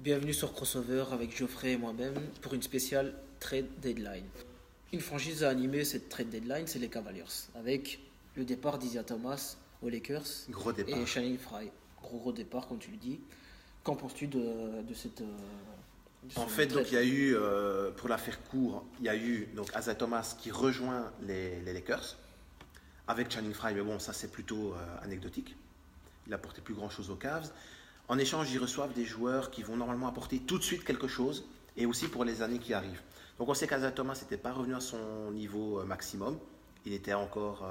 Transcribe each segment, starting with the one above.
Bienvenue sur Crossover avec Geoffrey et moi-même pour une spéciale trade deadline. Une franchise a animé cette trade deadline, c'est les Cavaliers, avec le départ d'Isaiah Thomas aux Lakers Gros départ. et Channing Frye. Gros départ, comme tu le dis. Qu'en penses-tu de cette En fait, donc, il y a eu, pour la faire court, il y a eu donc Isaiah Thomas qui rejoint les Lakers avec Channing Frye, mais bon, ça c'est plutôt anecdotique. Il apportait plus grand-chose aux Cavs. En échange, ils reçoivent des joueurs qui vont normalement apporter tout de suite quelque chose, et aussi pour les années qui arrivent. Donc on sait qu'Isaiah Thomas n'était pas revenu à son niveau maximum. Il était encore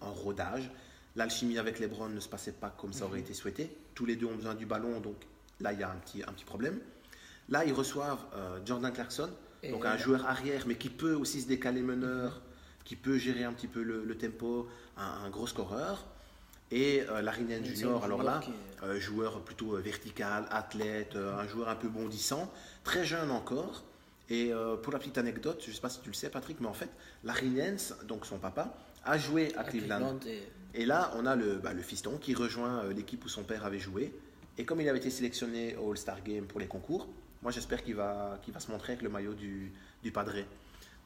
en rodage. L'alchimie avec LeBron ne se passait pas comme ça aurait été souhaité. Tous les deux ont besoin du ballon, donc là il y a un petit problème. Là, ils reçoivent Jordan Clarkson, donc un joueur arrière, mais qui peut aussi se décaler meneur, qui peut gérer un petit peu le tempo, un gros scoreur. Et Larry Nance Jr., alors là, joueur plutôt vertical, athlète, un joueur un peu bondissant, très jeune encore. Et pour la petite anecdote, je ne sais pas si tu le sais Patrick, mais en fait, Larry Nance, donc son papa, a joué à Cleveland. Et là, on a le fiston qui rejoint l'équipe où son père avait joué. Et comme il avait été sélectionné au All-Star Game pour les concours, moi j'espère qu'il va se montrer avec le maillot du Padre.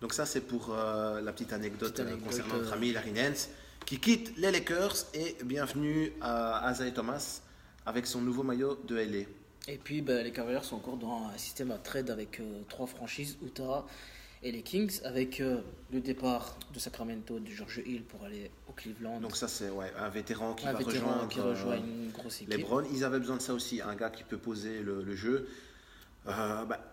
Donc ça c'est pour la petite anecdote concernant notre ami Larry Nance qui quitte les Lakers et bienvenue à Isaiah Thomas avec son nouveau maillot de LA. Et puis les Cavaliers sont encore dans un système à trade avec trois franchises, Utah et les Kings, avec le départ de Sacramento de George Hill pour aller au Cleveland. Donc ça c'est un vétéran qui va rejoindre une grosse équipe. LeBron. Ils avaient besoin de ça aussi, un gars qui peut poser le jeu.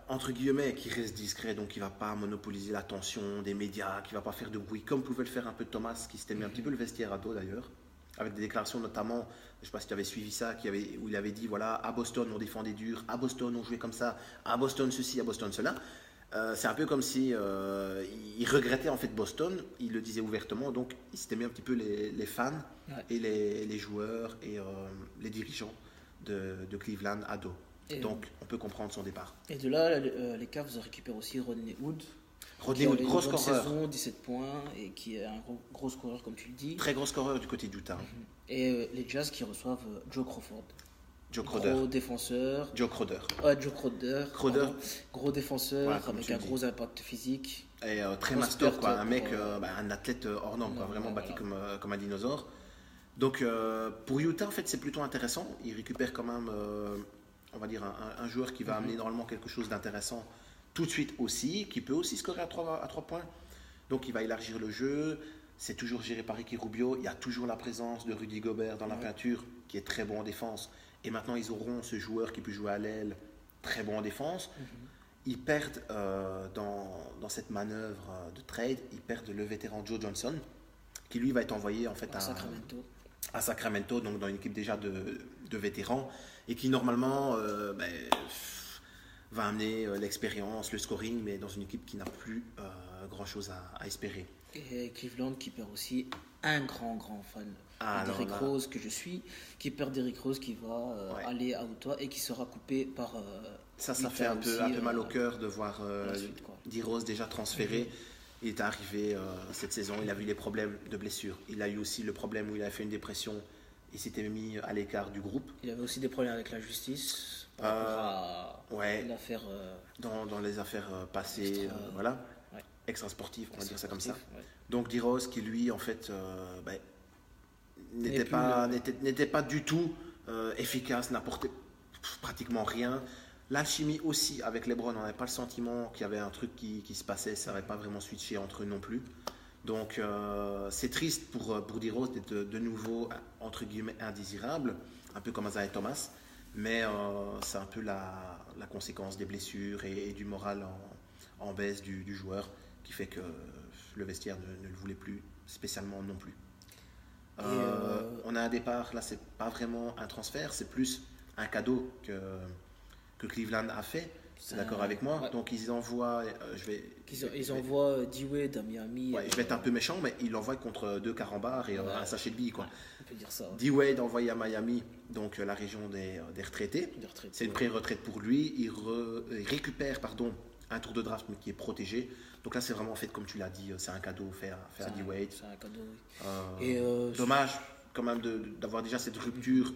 Entre guillemets, qui reste discret, donc qui ne va pas monopoliser l'attention des médias, qui ne va pas faire de bruit, comme pouvait le faire un peu Thomas, qui s'était mis un petit peu le vestiaire à dos d'ailleurs, avec des déclarations notamment, je ne sais pas si tu avais suivi ça, où il avait dit, voilà, à Boston on défendait dur, à Boston on jouait comme ça, à Boston ceci, à Boston cela. C'est un peu comme si il regrettait en fait Boston, il le disait ouvertement, donc il s'était mis un petit peu les fans et les joueurs et les dirigeants de Cleveland à dos. Donc, on peut comprendre son départ. Et de là, les Cavs récupèrent aussi Rodney Hood. Rodney Hood, gros scoreur. Saison, 17 points, et qui est un gros scoreur, comme tu le dis. Très gros scoreur du côté d'Utah. Et les Jazz qui reçoivent Joe Crawford. Joe Crowder. Gros défenseur. Joe Crowder. Joe Crowder. Gros défenseur, avec un gros impact physique. Et très master, quoi. Un mec, un athlète hors norme, quoi. Vraiment bâti comme un dinosaure. Donc, pour Utah, en fait, c'est plutôt intéressant. Il récupère quand même... on va dire un joueur qui va amener normalement quelque chose d'intéressant tout de suite aussi, qui peut aussi scorer à 3 points. Donc il va élargir le jeu, c'est toujours géré par Ricky Rubio, il y a toujours la présence de Rudy Gobert dans la peinture, qui est très bon en défense. Et maintenant ils auront ce joueur qui peut jouer à l'aile, très bon en défense. Ils perdent dans cette manœuvre de trade, ils perdent le vétéran Joe Johnson, qui lui va être envoyé en fait à Sacramento, donc dans une équipe déjà de vétérans, et qui normalement va amener l'expérience, le scoring, mais dans une équipe qui n'a plus grand-chose à espérer. Et Cleveland qui perd aussi un grand fan d'Eric Rose que je suis, qui perd Derrick Rose qui va aller à Utah et qui sera coupé par... ça fait un peu mal au cœur de voir D. Rose déjà transféré. Il est arrivé cette saison, il a vu les problèmes de blessure. Il a eu aussi le problème où il a fait une dépression. Il s'était mis à l'écart du groupe. Il avait aussi des problèmes avec la justice. Dans les affaires passées, extra-sportives, on va dire ça comme ça. Ouais. Donc D-Rose qui lui, en fait, n'était pas du tout efficace, n'apportait pratiquement rien. L'alchimie aussi avec LeBron, on n'avait pas le sentiment qu'il y avait un truc qui se passait, ça n'avait pas vraiment switché entre eux non plus. Donc c'est triste pour D-Rose d'être de nouveau entre guillemets indésirable, un peu comme Isaiah Thomas, mais c'est un peu la conséquence des blessures et du moral en baisse du joueur qui fait que le vestiaire ne le voulait plus spécialement non plus. On a un départ, là c'est pas vraiment un transfert, c'est plus un cadeau que Cleveland a fait. C'est d'accord avec moi. Ouais. Donc ils envoient. Ils envoient D-Wade à Miami. Je vais être un peu méchant, mais ils l'envoient contre 2 carambars et un sachet de billes, quoi. On peut dire ça. D-Wade envoyé à Miami, donc la région des retraités. C'est une pré-retraite pour lui. Il récupère un tour de draft mais qui est protégé. Donc là, c'est vraiment fait comme tu l'as dit. C'est un cadeau fait à D-Wade. C'est un cadeau. Oui. Dommage quand même d'avoir déjà cette rupture,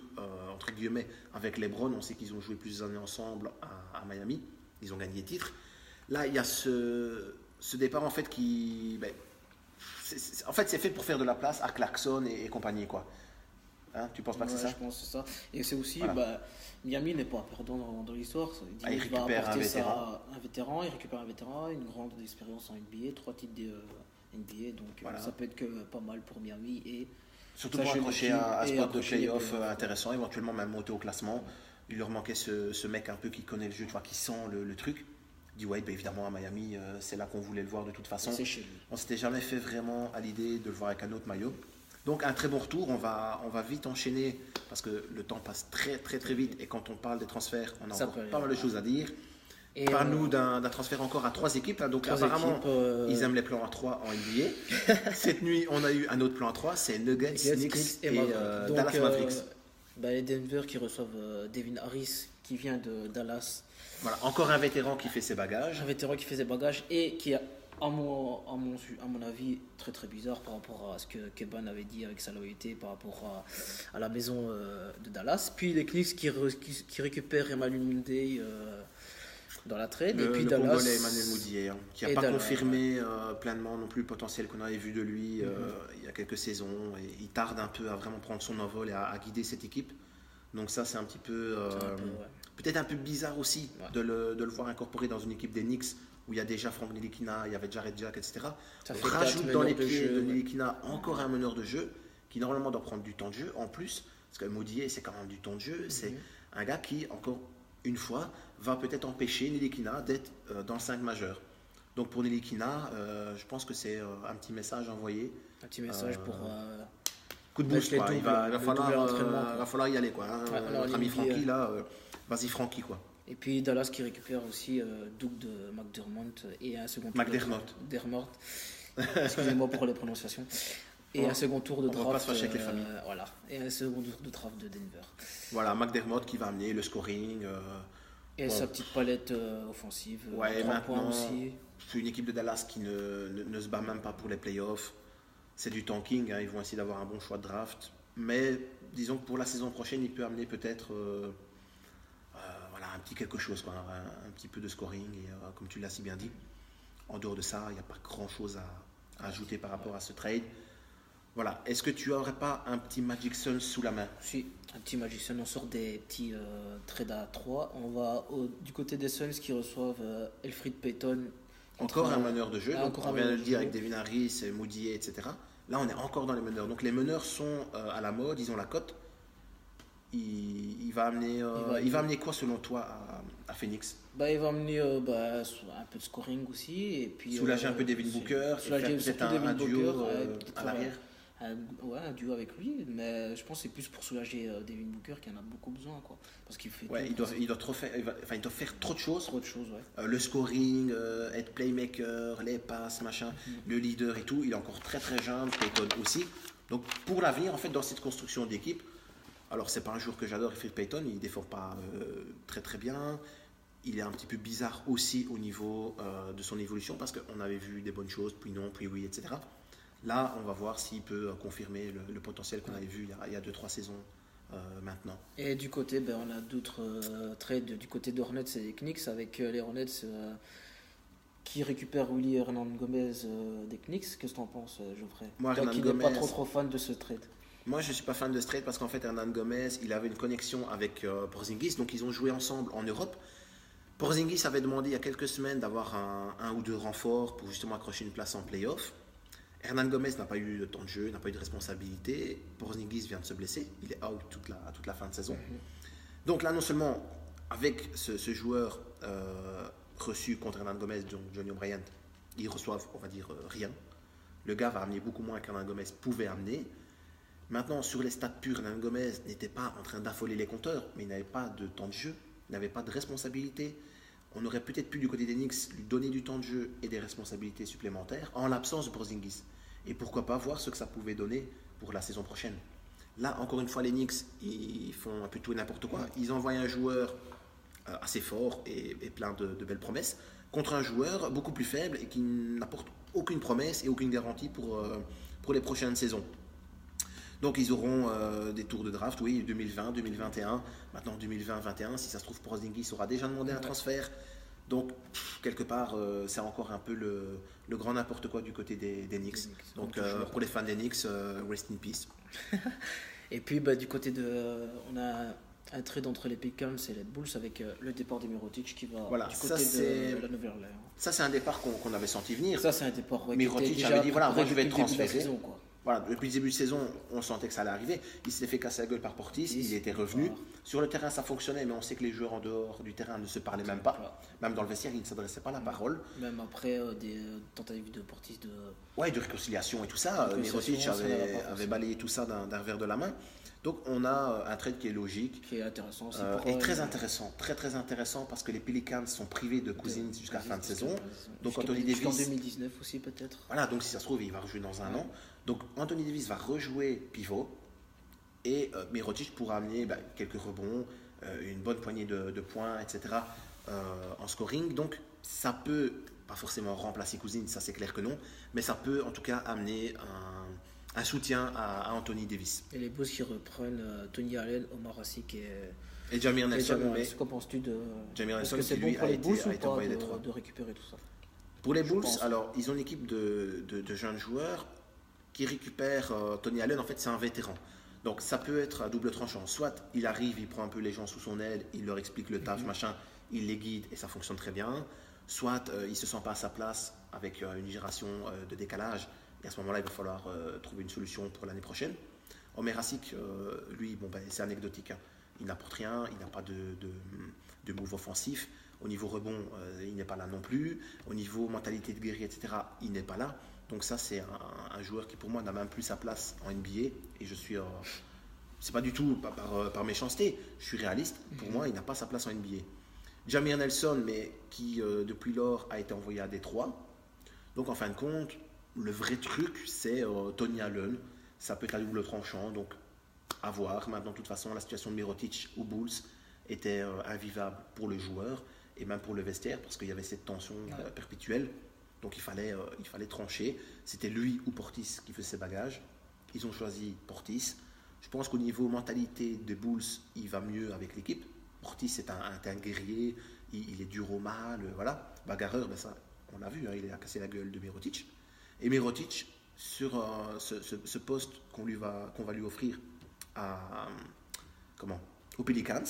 entre guillemets, avec LeBron. On sait qu'ils ont joué plusieurs années ensemble à Miami. Ils ont gagné des titres. Là, il y a ce départ, en fait, qui... en fait, c'est fait pour faire de la place à Clarkson et compagnie, quoi. Hein, tu penses pas que c'est ça? Je pense que c'est ça. Et c'est aussi, voilà. Miami n'est pas perdant dans l'histoire. Il récupère un vétéran. Il récupère un vétéran, une grande expérience en NBA, 3 titres de NBA. Donc voilà. Ça peut être que pas mal pour Miami. Et surtout pour accrocher un spot de playoff intéressant, éventuellement même monter au classement. Il leur manquait ce mec un peu qui connaît le jeu, tu vois, qui sent le truc. D-Wade, évidemment, à Miami, c'est là qu'on voulait le voir de toute façon. C'est chez lui. On s'était jamais fait vraiment à l'idée de le voir avec un autre maillot. Donc un très bon retour, on va vite enchaîner parce que le temps passe très très très vite et quand on parle des transferts, on a encore pas mal de choses à dire. Parle-nous d'un transfert encore à 3 équipes. Hein. Donc apparemment, ils aiment les plans à 3 en NBA. Cette nuit, on a eu un autre plan à 3, c'est Nuggets, Knicks et Dallas Mavericks. Les Denver qui reçoivent Devin Harris qui vient de Dallas. Voilà, encore un vétéran qui fait ses bagages. Un vétéran qui fait ses bagages et qui a, à mon avis, très très bizarre par rapport à ce que Keban avait dit avec sa loyauté par rapport à la maison de Dallas. Puis les Knicks qui récupèrent Emmanuel Mudiay dans la trade. Et puis le Dallas, Congolais Emmanuel Mudiay, qui n'a pas confirmé pleinement non plus le potentiel qu'on avait vu de lui il y a quelques saisons. Et il tarde un peu à vraiment prendre son envol et à guider cette équipe. Donc ça, c'est un petit peu... peut-être un peu bizarre aussi de le voir incorporé dans une équipe des Knicks où il y a déjà Frank Ntilikina, il y avait Jared Jack, etc. On rajoute dans les pieds de Ntilikina encore un meneur de jeu qui normalement doit prendre du temps de jeu en plus, parce que Mudiay, c'est quand même du temps de jeu. C'est un gars qui, encore une fois, va peut-être empêcher Ntilikina d'être dans le 5 majeur. Donc pour Ntilikina, je pense que c'est un petit message envoyé. Un petit message pour... coup de boost, quoi. Il va falloir y aller, quoi. Hein. Notre ami Francky, là, vas-y Francky, quoi. Et puis Dallas qui récupère aussi Doug de McDermott et un second tour McDermott. Excusez-moi pour les prononciations. Et un second tour de draft. On va pas se fâcher avec les familles. Voilà. Et un second tour de draft de Denver. Voilà, McDermott qui va amener le scoring. Et sa petite palette offensive. Ouais, maintenant, aussi. C'est une équipe de Dallas qui ne se bat même pas pour les playoffs. C'est du tanking, hein. Ils vont essayer d'avoir un bon choix de draft. Mais disons que pour la saison prochaine, il peut amener peut-être un petit quelque chose, quoi, un petit peu de scoring. Et comme tu l'as si bien dit, en dehors de ça, il n'y a pas grand-chose à ajouter par rapport à ce trade. Voilà. Est-ce que tu n'aurais pas un petit Magic Suns sous la main? Si, un petit Magic Suns. On sort des petits trades à 3. On va du côté des Suns qui reçoivent Elfrid Payton. Encore un meneur de jeu, donc on vient de le dire avec Devin Harris, Mudiay, etc. Là, on est encore dans les meneurs. Donc les meneurs sont à la mode, ils ont la cote. Il va amener quoi selon toi à Phoenix? Il va amener un peu de scoring aussi. Et puis, soulager un peu Devin Booker, soulager peut-être un duo à l'arrière. Un duo avec lui, mais je pense que c'est plus pour soulager Devin Booker qui en a beaucoup besoin, quoi. Parce qu'il fait il doit faire trop de choses. Ouais. Le scoring, être playmaker, les passes, machin, le leader et tout. Il est encore très très jeune, Payton aussi. Donc pour l'avenir, en fait, dans cette construction d'équipe, alors c'est pas un joueur que j'adore, Elfrid Payton, il défend pas très très bien. Il est un petit peu bizarre aussi au niveau de son évolution parce qu'on avait vu des bonnes choses, puis non, puis oui, etc. Là, on va voir s'il peut confirmer le potentiel qu'on avait vu il y a 2-3 saisons maintenant. Et du côté, on a d'autres trades du côté des Hornets et des Knicks avec les Hornets qui récupèrent Willy Hernangomez des Knicks. Qu'est-ce que tu en penses, Geoffrey? Moi, toi qui n'es pas trop fan de ce trade. Moi, je ne suis pas fan de ce trade parce qu'en fait, Hernangomez, il avait une connexion avec Porzingis, donc ils ont joué ensemble en Europe. Porzingis avait demandé il y a quelques semaines d'avoir un ou deux renforts pour justement accrocher une place en play-off. Hernangomez n'a pas eu de temps de jeu, n'a pas eu de responsabilité. Porzingis vient de se blesser, il est out toute la fin de saison. Donc là, non seulement avec ce joueur reçu contre Hernangomez, donc Johnny O'Brien, ils reçoivent, on va dire, rien. Le gars va amener beaucoup moins qu'Hernangomez pouvait amener. Maintenant, sur les stats purs, Hernangomez n'était pas en train d'affoler les compteurs, mais il n'avait pas de temps de jeu, il n'avait pas de responsabilité. On aurait peut-être pu, du côté des Knicks, lui donner du temps de jeu et des responsabilités supplémentaires en l'absence de Porzingis. Et pourquoi pas voir ce que ça pouvait donner pour la saison prochaine. Là, encore une fois, les Knicks, ils font un peu tout et n'importe quoi. Ils envoient un joueur assez fort et plein de belles promesses contre un joueur beaucoup plus faible et qui n'apporte aucune promesse et aucune garantie pour les prochaines saisons. Donc ils auront des tours de draft, oui, 2020, 2021, maintenant 2020-21. Si ça se trouve, Porzingis aura déjà demandé un transfert. Donc, quelque part, c'est encore un peu le grand n'importe quoi du côté des Knicks. Donc, pour les fans des Knicks, rest in peace. Et puis, du côté on a un trade entre les Pelicans et les Bulls avec le départ de Mirotic qui va du côté de la Nouvelle-Orléans. Ça, c'est un départ qu'on avait senti venir. Ça, c'est un départ. Mirotic avait dit voilà, moi je vais être transféré. Voilà, depuis le début de saison, on sentait que ça allait arriver. Il s'était fait casser la gueule par Portis, il était revenu. Sur le terrain, ça fonctionnait, mais on sait que les joueurs en dehors du terrain ne se parlaient même pas. Même dans le vestiaire, ils ne s'adressaient pas la parole. Même après des tentatives de Portis de réconciliation et tout ça. Mirotic avait balayé tout ça d'un revers de la main. Donc on a un trade qui est logique. Qui est intéressant aussi. Et très intéressant. Très très intéressant parce que les Pelicans sont privés de Cousins jusqu'à la fin de saison. Donc Anthony Davis. En 2019 aussi peut-être. Voilà, donc si ça se trouve, il va rejouer dans un an. Donc Anthony Davis va rejouer pivot. Et Mirotic pourra amener quelques rebonds, une bonne poignée de points, etc. En scoring. Donc ça peut, pas forcément remplacer Cousins, ça c'est clair que non. Mais ça peut en tout cas amener un soutien à Anthony Davis. Et les Bulls qui reprennent Tony Allen, Omar Hasik et Jameer Nelson. Qu'en penses-tu de Jameer Nelson, est-ce que c'est bon pour les Bulls ou pas de récupérer tout ça? Pour les Bulls, alors ils ont une équipe de jeunes joueurs qui récupèrent Tony Allen. En fait, c'est un vétéran. Donc ça peut être à double tranchant. Soit il arrive, il prend un peu les gens sous son aile, il leur explique le taf, machin, il les guide et ça fonctionne très bien. Soit il se sent pas à sa place avec une génération de décalage. Et à ce moment-là, il va falloir trouver une solution pour l'année prochaine. Omer Hasik, lui, c'est anecdotique. Hein. Il n'apporte rien, il n'a pas de move offensif. Au niveau rebond, il n'est pas là non plus. Au niveau mentalité de guerrier, etc., il n'est pas là. Donc ça, c'est un joueur qui, pour moi, n'a même plus sa place en NBA. Et je suis... c'est pas du tout par méchanceté. Je suis réaliste. Pour moi, il n'a pas sa place en NBA. Jameer Nelson, mais qui, depuis lors, a été envoyé à Détroit. Donc, en fin de compte... Le vrai truc, c'est Tony Allen. Ça peut être à double tranchant, donc à voir. Maintenant, de toute façon, la situation de Mirotic aux Bulls était invivable pour le joueur et même pour le vestiaire parce qu'il y avait cette tension perpétuelle. Donc il fallait trancher. C'était lui ou Portis qui faisait ses bagages. Ils ont choisi Portis. Je pense qu'au niveau mentalité des Bulls, il va mieux avec l'équipe. Portis est un guerrier, il est dur au mal, voilà. Bagarreur, ça, on l'a vu, hein, il a cassé la gueule de Mirotic. Et Mirotic, sur ce poste qu'on va lui offrir aux Pelicans,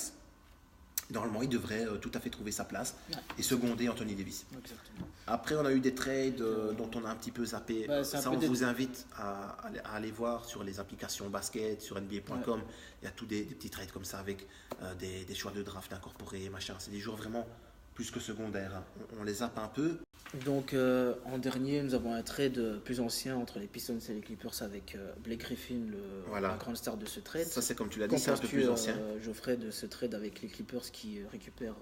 normalement, il devrait tout à fait trouver sa place et seconder Anthony Davis. Exactement. Après, on a eu des trades dont on a un petit peu zappé. On vous invite à aller voir sur les applications basket, sur NBA.com. Il y a tous des petits trades comme ça avec des choix de draft incorporés, machin. C'est des joueurs vraiment plus que secondaires. Hein. On les zappe un peu. Donc en dernier, nous avons un trade plus ancien entre les Pistons et les Clippers avec Blake Griffin, la grande star de ce trade. Ça, c'est comme tu l'as dit, c'est un peu plus ancien. Geoffrey, de ce trade avec les Clippers qui récupèrent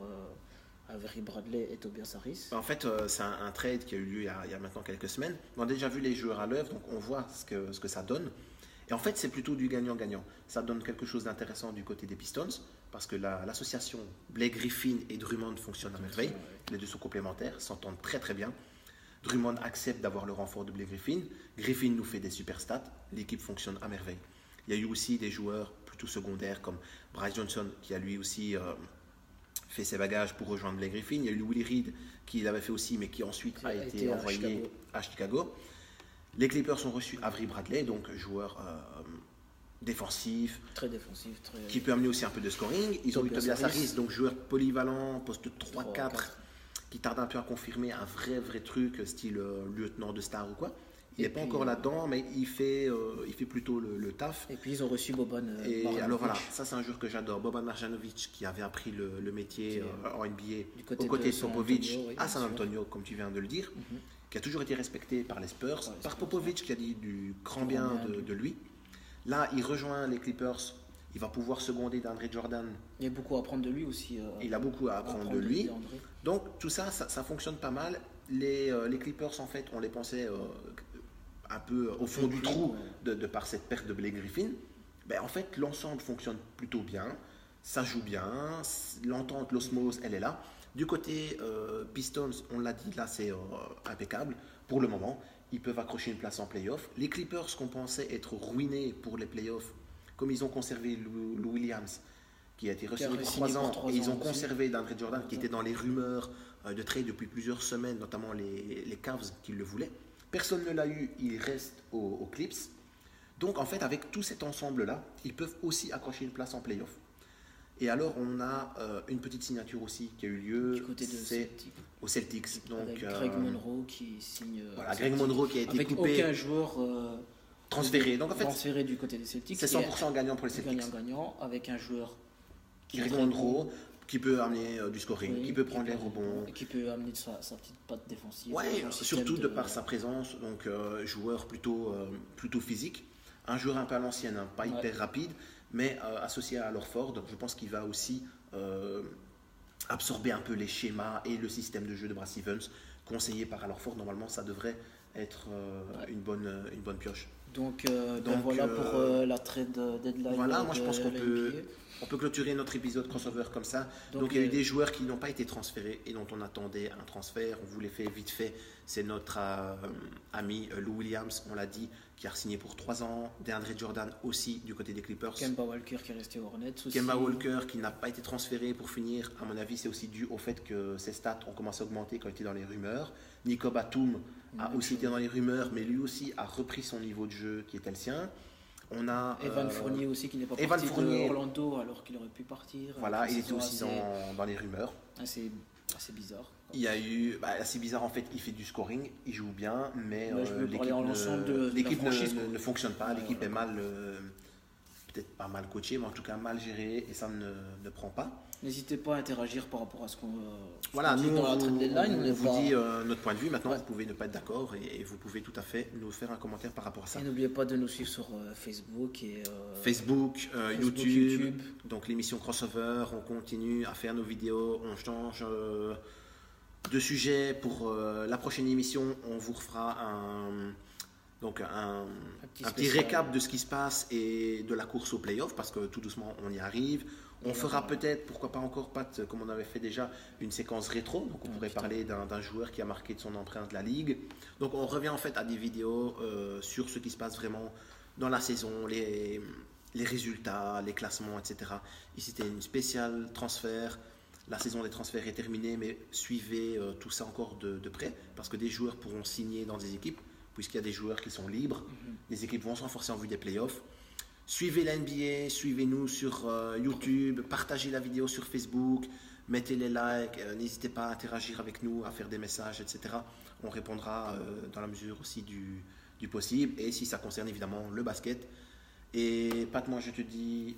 Avery Bradley et Tobias Harris. En fait, c'est un trade qui a eu lieu il y a maintenant quelques semaines. On a déjà vu les joueurs à l'œuvre, donc on voit ce que ça donne. Et en fait, c'est plutôt du gagnant-gagnant. Ça donne quelque chose d'intéressant du côté des Pistons, parce que l'association Blake Griffin et Drummond fonctionne à merveille. Les deux sont complémentaires, s'entendent très très bien. Drummond accepte d'avoir le renfort de Blake Griffin. Griffin nous fait des super stats. L'équipe fonctionne à merveille. Il y a eu aussi des joueurs plutôt secondaires comme Bryce Johnson, qui a lui aussi fait ses bagages pour rejoindre Blake Griffin. Il y a eu Willie Reed, qui l'avait fait aussi, mais qui ensuite a été envoyé à Chicago. Les Clippers ont reçu Avery Bradley, donc joueur défensif. Très défensif. Qui peut amener aussi un peu de scoring. Ils ont eu Tobias Harris, donc joueur polyvalent, poste 3-4, qui tarde un peu à confirmer un vrai truc, style lieutenant de star ou quoi. Il n'est pas encore là-dedans, mais il fait plutôt le taf. Et puis ils ont reçu Boban Marjanovic. Alors voilà, ça c'est un joueur que j'adore. Boban Marjanovic, qui avait appris le métier en NBA aux côtés de Popovic à San Antonio, comme tu viens de le dire. Qui a toujours été respecté par les Spurs, par Popovic qui a dit du grand bien de lui. Là, il rejoint les Clippers, il va pouvoir seconder d'André Jordan. Il y a beaucoup à apprendre de lui aussi. Il a beaucoup à apprendre de lui. Donc tout ça fonctionne pas mal. Les Clippers, en fait, on les pensait un peu au fond du trou de par cette perte de Blake Griffin. En fait, l'ensemble fonctionne plutôt bien, ça joue bien, l'entente, l'osmose, elle est là. Du côté Pistons, on l'a dit, là c'est impeccable pour le moment. Ils peuvent accrocher une place en playoff. Les Clippers, qu'on pensait être ruinés pour les playoffs, comme ils ont conservé Lou Williams, qui a été re-signé pour 3 ans, et ils ont conservé DeAndre Jordan, qui était dans les rumeurs de trade depuis plusieurs semaines, notamment les Cavs qui le voulaient. Personne ne l'a eu, il reste aux Clips. Donc en fait, avec tout cet ensemble-là, ils peuvent aussi accrocher une place en playoff. Et alors, on a une petite signature aussi qui a eu lieu du côté de Celtics. Aux Celtics. Donc, avec Greg Monroe qui signe. Voilà, Greg Monroe qui a été avec coupé. Aucun joueur transféré. Donc en fait, transféré du côté des Celtics. C'est 100% gagnant pour les Celtics. Gagnant avec un joueur Greg Monroe qui peut amener du scoring, qui peut prendre les rebonds. Qui peut amener sa petite patte défensive. Ouais, surtout de par sa présence. Donc joueur plutôt physique. Un joueur un peu à l'ancienne, hein, pas hyper rapide, mais associé à Horford. Donc je pense qu'il va aussi absorber un peu les schémas et le système de jeu de Brad Stevens, conseillé par Al Horford. Normalement, ça devrait être une bonne pioche. Donc voilà pour la trade deadline. Voilà, moi je pense qu'on peut clôturer notre épisode crossover comme ça. Donc il y a eu des joueurs qui n'ont pas été transférés et dont on attendait un transfert. On vous les fait vite fait. C'est notre ami Lou Williams, on l'a dit, qui a signé pour 3 ans. DeAndre Jordan aussi du côté des Clippers. Kemba Walker qui est resté aux Hornets aussi. Kemba Walker qui n'a pas été transféré pour finir. À mon avis, c'est aussi dû au fait que ses stats ont commencé à augmenter quand il était dans les rumeurs. Nico Batum a aussi été dans les rumeurs, mais lui aussi a repris son niveau de jeu qui était le sien. On a Evan Fournier aussi qui n'est pas parti de Orlando alors qu'il aurait pu partir. Voilà, il était aussi dans les rumeurs. Assez bizarre. Il y a eu, assez bizarre en fait, il fait du scoring, il joue bien, mais l'équipe ne fonctionne pas, l'équipe est mal, peut-être pas mal coachée, mais en tout cas mal gérée et ça ne prend pas. N'hésitez pas à interagir par rapport à ce qu'on voilà, dit dans la trade deadline. On vous dit notre point de vue. Maintenant, vous pouvez ne pas être d'accord et vous pouvez tout à fait nous faire un commentaire par rapport à ça. Et n'oubliez pas de nous suivre sur Facebook et YouTube. Donc l'émission Crossover, on continue à faire nos vidéos, on change de sujet pour la prochaine émission. On vous refera un petit récap de ce qui se passe et de la course au playoff parce que tout doucement on y arrive. On fera peut-être, pourquoi pas encore, Pat, comme on avait fait déjà, une séquence rétro. Donc on pourrait parler d'un joueur qui a marqué de son empreinte la ligue. Donc on revient en fait à des vidéos sur ce qui se passe vraiment dans la saison, les résultats, les classements, etc. Ici c'était une spéciale transfert. La saison des transferts est terminée, mais suivez tout ça encore de près parce que des joueurs pourront signer dans des équipes puisqu'il y a des joueurs qui sont libres. Les équipes vont se renforcer en vue des playoffs. Suivez la NBA, suivez-nous sur YouTube, partagez la vidéo sur Facebook, mettez les likes, n'hésitez pas à interagir avec nous, à faire des messages, etc. On répondra dans la mesure aussi du possible et si ça concerne évidemment le basket. Et Pat, moi je te dis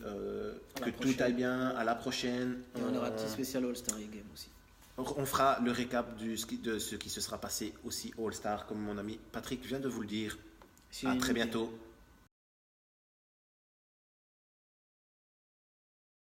que tout aille bien, à la prochaine. Et on aura un petit spécial All-Star Game aussi. On fera le récap de ce qui se sera passé aussi au All-Star, comme mon ami Patrick vient de vous le dire. À très bientôt.